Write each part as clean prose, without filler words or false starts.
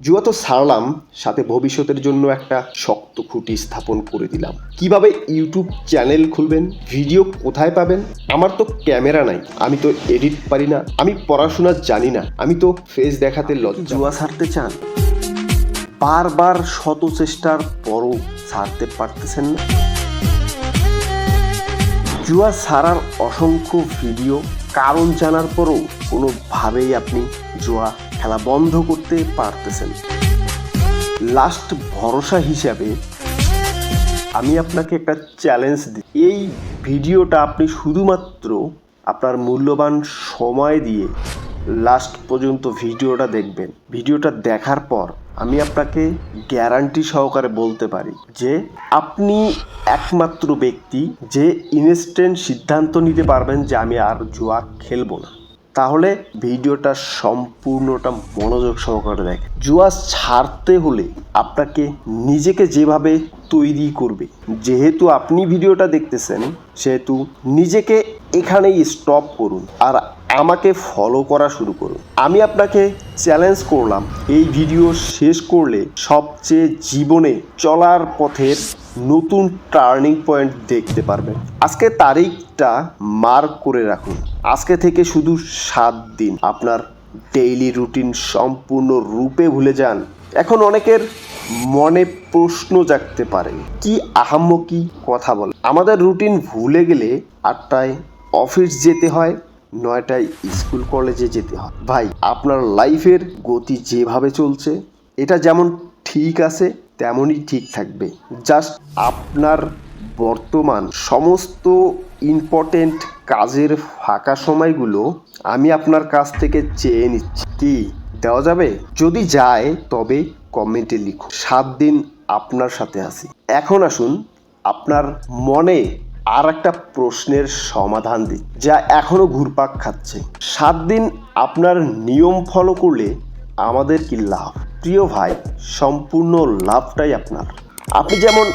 জুয়া তো ছাড়লাম, সাথে ভবিষ্যতের জন্য একটা শক্ত খুঁটি স্থাপন করে দিলাম। কিভাবে ইউটিউব চ্যানেল খুলবেন, ভিডিও কোথায় পাবেন? আমার তো ক্যামেরা নাই, আমি তো এডিট পারি না, আমি পড়াশোনা জানি না, আমি তো ফেস দেখাতে লজ্জা। জুয়া ছাড়তে চান, বারবার শত চেষ্টার পরও ছাড়তে পারতেছেন না? জুয়া ছাড়ার অসংখ্য ভিডিও, কারণ জানার পরও কোনোভাবেই আপনি জুয়া খেলা বন্ধ করতে পারতেছেন। লাস্ট ভরসা হিসাবে আমি আপনাকে একটা চ্যালেঞ্জ দিই। এই ভিডিওটা আপনি শুধুমাত্র আপনার মূল্যবান সময় দিয়ে লাস্ট পর্যন্ত ভিডিওটা দেখবেন। ভিডিওটা দেখার পর আমি আপনাকে গ্যারান্টি সহকারে বলতে পারি যে আপনি একমাত্র ব্যক্তি যে ইনস্ট্যান্ট সিদ্ধান্ত নিতে পারবেন যে আমি আর জুয়া খেলবো না। তাহলে ভিডিওটা সম্পূর্ণটা মনোযোগ সহকারে দেখেন। জুয়া ছাড়তে হলে আপনাকে নিজেকে যেভাবে তৈরি করবে, যেহেতু আপনি ভিডিওটা দেখতেছেন সেহেতু নিজেকে এখানেই স্টপ করুন আর আমাকে ফলো করা শুরু করুন। আমি আপনাকে চ্যালেঞ্জ করলাম, এই ভিডিও শেষ করলে সবচেয়ে জীবনে চলার পথের নতুন টার্নিং পয়েন্ট দেখতে পারবেন। আজকে তারিখটা মার্ক করে রাখুন। আজকে থেকে শুধু 7 দিন আপনার ডেইলি রুটিন সম্পূর্ণ রূপে ভুলে যান। এখন অনেকের মনে প্রশ্ন জাগতে পারে, কি আহাম্মকি কথা বলে। আমাদের রুটিন ভুলে গেলে 8টায় অফিস যেতে হয়, 9টায় স্কুল কলেজে যেতে হয়। ভাই, আপনার লাইফের গতি যেভাবে চলছে এটা যেমন ঠিক আছে তেমনই ঠিক থাকবে। জাস্ট আপনার বর্তমান সমস্ত ইম্পর্টেন্ট কাজের ফাঁকা সময়গুলো আমি আপনার কাছ থেকে চেয়ে নিচ্ছি। কি দেওয়া যাবে? যদি যায় তবে কমেন্টে লিখুন। 7 দিন আপনার সাথে আছি। এখন আসুন আপনার মনে আর একটা প্রশ্নের সমাধান দিই, যা এখনো ঘুরপাক খাচ্ছে। 7 দিন আপনার নিয়ম ফলো করলে আমাদের কি লাভ? প্রিয় ভাই, সম্পূর্ণ লাভটাই আপনার। আপনি যেমন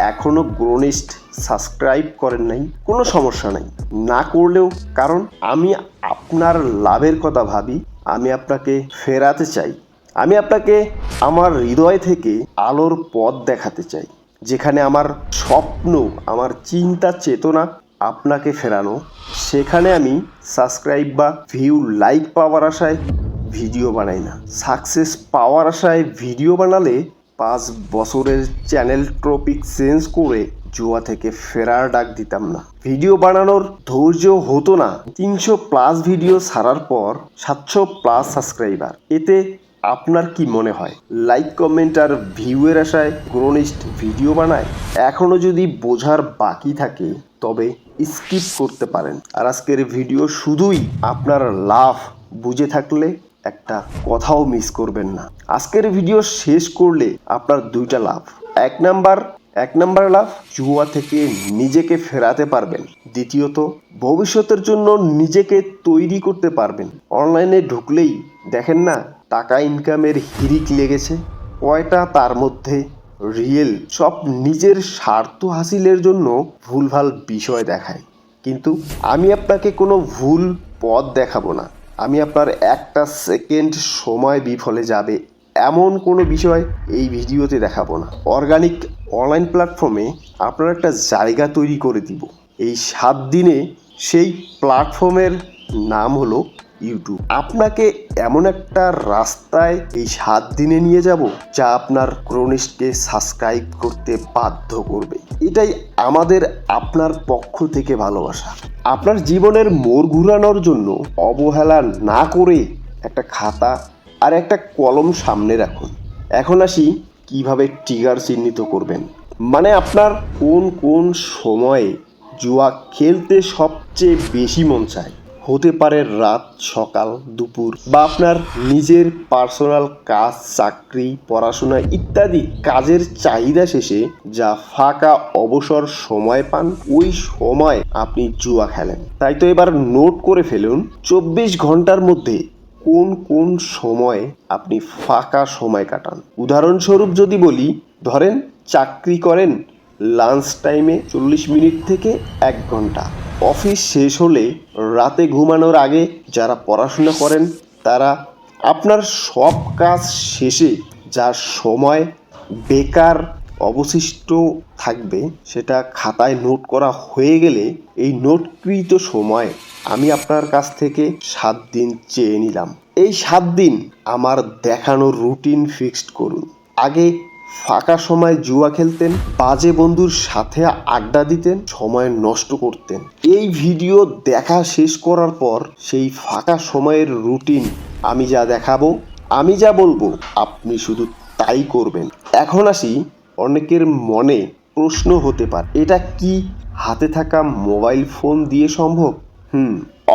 এখনো গ্রোনিস্ট সাবস্ক্রাইব করেন নাই, কোনো সমস্যা নাই, না করলেও, কারণ আমি আপনার লাভের কথা ভাবি। আমি আপনাকে ফেরাতে চাই। আমি আপনাকে আমার হৃদয় থেকে আলোর পথ দেখাতে চাই, যেখানে আমার স্বপ্ন, আমার চিন্তা চেতনা আপনাকে ফেরানো। সেখানে আমি সাবস্ক্রাইব বা ভিউ লাইক পাওয়ার আশায় ভিডিও বানাই না। সাকসেস পাওয়ার আশায় ভিডিও বানালে 5 বছরের চ্যানেল টপিক চেঞ্জ করে জুয়া থেকে ফেরার ডাক দিতাম না। ভিডিও বানানোর ধৈর্য হতো না। 300+ ভিডিও ছাড়ার পর 700+ সাবস্ক্রাইবার। এতে আপনার কি মনে হয় লাইক, কমেন্ট আর ভিউয়ের আশায় গ্রোনিস্ট ভিডিও বানায়? এখনো যদি বোঝার বাকি থাকে তবে স্কিপ করতে পারেন। আর আজকের ভিডিও শুধুই আপনার লাভ বুঝে থাকলে একটা কথাও মিস করবেন না। আজকের ভিডিও শেষ করলে আপনার 2টা লাভ। এক নাম্বার লাভ, জুয়া থেকে নিজেকে ফেরাতে পারবেন। দ্বিতীয়ত, ভবিষ্যতের জন্য নিজেকে তৈরি করতে পারবেন। অনলাইনে ঢুকলেই দেখেন না টাকা ইনকামের হিড়িক লেগেছে, কয়টা তার মধ্যে রিয়েল? সব নিজের স্বার্থ হাসিলের জন্য ভুলভাল বিষয় দেখায়। কিন্তু আমি আপনাকে কোনো ভুল পথ দেখাবো না। আমি আপনার একটা সেকেন্ড সময় বিফলে যাবে এমন কোনো বিষয় এই ভিডিওতে দেখাবো না। অর্গানিক অনলাইন প্ল্যাটফর্মে আপনার একটা জায়গা তৈরি করে দিব। এই 7 দিনে সেই প্ল্যাটফর্মের নাম হলো ইউটিউব। আপনাকে এমন একটা রাস্তায় এই 7 দিনে নিয়ে যাব যা আপনার ক্রোনিস্টকে সাবস্ক্রাইব করতে বাধ্য করবে। এটাই আমাদের আপনার পক্ষ থেকে ভালোবাসা। আপনার জীবনের মোড় ঘুরানোর জন্য অবহেলা না করে একটা খাতা আর একটা কলম সামনে রাখুন। এখন আসি কিভাবে ট্রিগার চিহ্নিত করবেন। মানে আপনার কোন কোন সময়ে জুয়া খেলতে সবচেয়ে বেশি মন চায়। হতে পারে রাত, সকাল, দুপুর, বা আপনার নিজের পার্সোনাল কাজ, চাকরি, পড়াশোনা ইত্যাদি কাজের চাহিদা শেষে যা ফাঁকা অবসর সময় পান, ওই সময় আপনি জুয়া খেলেন। তাই তো এবার নোট করে ফেলুন 24 ঘন্টার মধ্যে কোন কোন সময় আপনি ফাঁকা সময় কাটান। উদাহরণস্বরূপ যদি বলি, ধরেন চাকরি করেন, লাঞ্চ টাইমে 40 মিনিট থেকে 1 ঘন্টা। অফিস শেষ হলে রাতে ঘুমানোর আগে যারা পড়াশোনা করেন তারা আপনার সব কাজ শেষে যার সময় বেকার অবশিষ্ট থাকবে সেটা খাতায় নোট করা হয়ে গেলে এই নোটকৃত সময় আমি আপনার কাছ থেকে 7 দিন চেয়ে নিলাম। এই 7 দিন আমার দেখানো রুটিন ফিক্সড করুন। আগে ফাঁকা সময় জুয়া খেলতেন, বাজে বন্ধুর সাথে আড্ডা দিতেন, সময় নষ্ট করতেন। এই ভিডিও দেখা শেষ করার পর সেই ফাঁকা সময়ের রুটিন আমি যা দেখাবো, আমি যা বলবো আপনি শুধু তাই করবেন। এখন আসি, অনেকের মনে প্রশ্ন হতে পারে, এটা কি হাতে থাকা মোবাইল ফোন দিয়ে সম্ভব?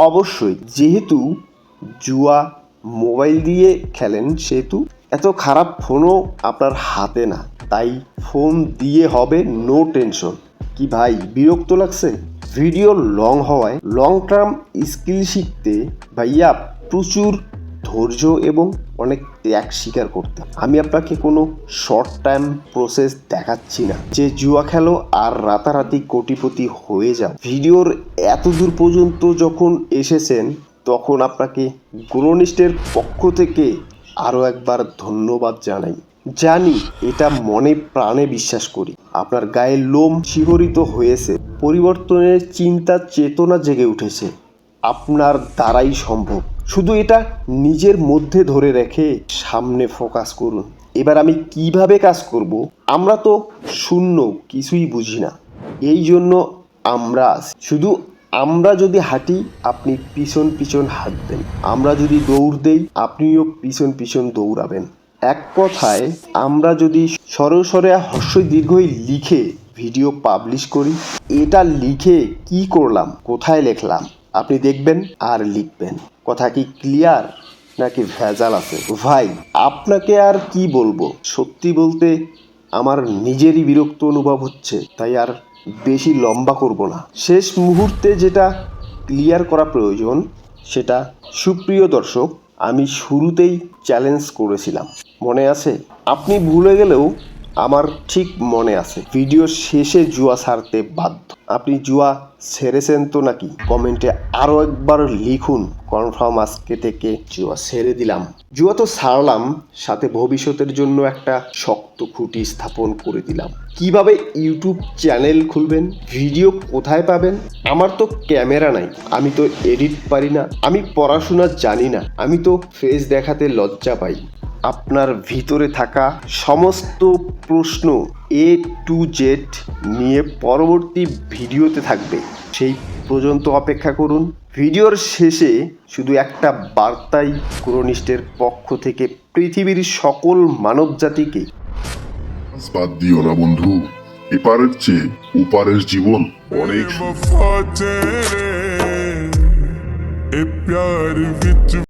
অবশ্যই। যেহেতু জুয়া মোবাইল দিয়ে খেলেন সেহেতু এত খারাপ ফোনও আপনার হাতে না, তাই ফোন দিয়ে হবে, নো টেনশন। কি ভাই বিরক্ত লাগছে? ভিডিও লং হওয়ায় লং টার্ম স্কিল শিখতে ভাইয়া প্রচুর ধৈর্য এবং অনেক ত্যাগ স্বীকার করতে। আমি আপনাকে কোনো শর্ট টাইম প্রসেস দেখাচ্ছি না যে জুয়া খেলো আর রাতারাতি কোটিপতি হয়ে যাও। ভিডিওর এত দূর পর্যন্ত যখন এসেছেন তখন আপনাকে গ্রোনিস্টের পক্ষ থেকে আরও একবার ধন্যবাদ জানাই। জানি এটা মনে প্রাণে বিশ্বাস করি। আপনার গায়ের লোম শিহরিত হয়েছে, পরিবর্তনের চিন্তা চেতনা জেগে উঠেছে। আপনার দ্বারাই সম্ভব। শুধু এটা নিজের মধ্যে ধরে রেখে সামনে ফোকাস করুন। এবার আমি কিভাবে কাজ করব? আমরা তো শূন্য, কিছুই বুঝি না। এই জন্য শুধু আমরা যদি হাঁটি আপনি পিছন পিছন হাঁটবেন, আমরা যদি দৌড় দেই আপনিও পিছন পিছন দৌড়াবেন। এক কথায় আমরা যদি সরসরে হর্ষই দীর্ঘই লিখে ভিডিও পাবলিশ করি, এটা লিখে কি করলাম, কোথায় লিখলাম আপনি দেখবেন আর লিখবেন। কথা কি ক্লিয়ার নাকি ভেজাল আছে? ভাই আপনাকে আর কি বলবো, সত্যি বলতে আমার নিজেরই বিরক্ত অনুভব হচ্ছে, তাই আর বেশি লম্বা করব না। শেষ মুহূর্তে যেটা ক্লিয়ার করা প্রয়োজন সেটা, সুপ্রিয় দর্শক, আমি শুরুতেই চ্যালেঞ্জ করেছিলাম, মনে আছে? আপনি ভুলে গেলেও আমার ঠিক মনে আছে। ভিডিও শেষে জুয়া ছাড়তে বাধ্য। আপনি জুয়া ছেড়েছেন তো নাকি? কমেন্টে আরও একবার লিখুন, কনফার্ম আজকে থেকে জুয়া ছেড়ে দিলাম। জুয়া তো ছাড়লাম, সাথে ভবিষ্যতের জন্য একটা শক্ত খুঁটি স্থাপন করে দিলাম। কিভাবে ইউটিউব চ্যানেল খুলবেন, ভিডিও কোথায় পাবেন? আমার তো ক্যামেরা নাই, আমি তো এডিট পারি না, আমি পড়াশোনা জানি না, আমি তো ফেস দেখাতে লজ্জা পাই। আপনার ভিতরে থাকা সমস্ত প্রশ্ন A to Z নিয়ে পরবর্তী ভিডিওতে থাকবে, সেই পর্যন্ত অপেক্ষা করুন। ভিডিওর শেষে শুধু একটা বার্তাই গ্রোনিস্টের পক্ষ থেকে পৃথিবীর সকল মানব জাতিকে, বাদ দিও না বন্ধু, এপারের চেয়ে ওপারের জীবন অনেক